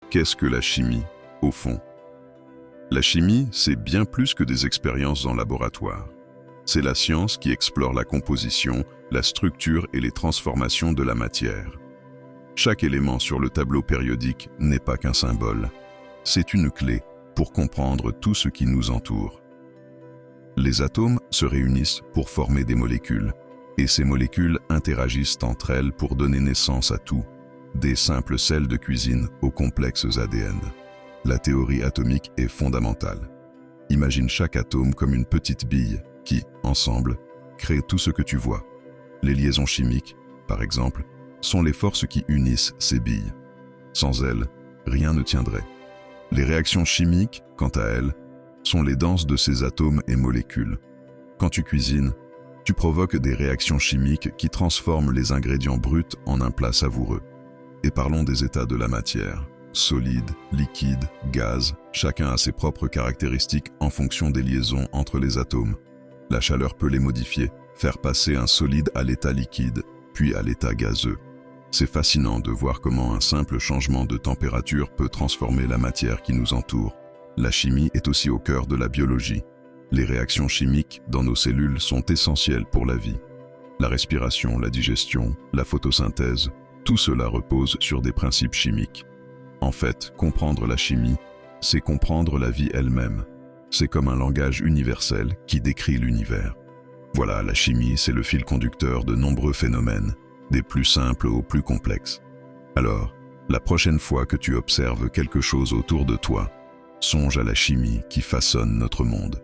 Qu'est-ce que la chimie, au fond? La chimie, c'est bien plus que des expériences en laboratoire. C'est la science qui explore la composition, la structure et les transformations de la matière. Chaque élément sur le tableau périodique n'est pas qu'un symbole. C'est une clé pour comprendre tout ce qui nous entoure. Les atomes se réunissent pour former des molécules, et ces molécules interagissent entre elles pour donner naissance à tout, des simples sels de cuisine aux complexes ADN. La théorie atomique est fondamentale. Imagine chaque atome comme une petite bille qui, ensemble, crée tout ce que tu vois. Les liaisons chimiques, par exemple, sont les forces qui unissent ces billes. Sans elles, rien ne tiendrait. Les réactions chimiques, quant à elles, sont les danses de ces atomes et molécules. Quand tu cuisines, tu provoques des réactions chimiques qui transforment les ingrédients bruts en un plat savoureux. Et parlons des états de la matière. Solide, liquide, gaz, chacun a ses propres caractéristiques en fonction des liaisons entre les atomes. La chaleur peut les modifier, faire passer un solide à l'état liquide, puis à l'état gazeux. C'est fascinant de voir comment un simple changement de température peut transformer la matière qui nous entoure. La chimie est aussi au cœur de la biologie. Les réactions chimiques dans nos cellules sont essentielles pour la vie. La respiration, la digestion, la photosynthèse, tout cela repose sur des principes chimiques. En fait, comprendre la chimie, c'est comprendre la vie elle-même. C'est comme un langage universel qui décrit l'univers. Voilà, la chimie, c'est le fil conducteur de nombreux phénomènes, des plus simples aux plus complexes. Alors, la prochaine fois que tu observes quelque chose autour de toi, songe à la chimie qui façonne notre monde.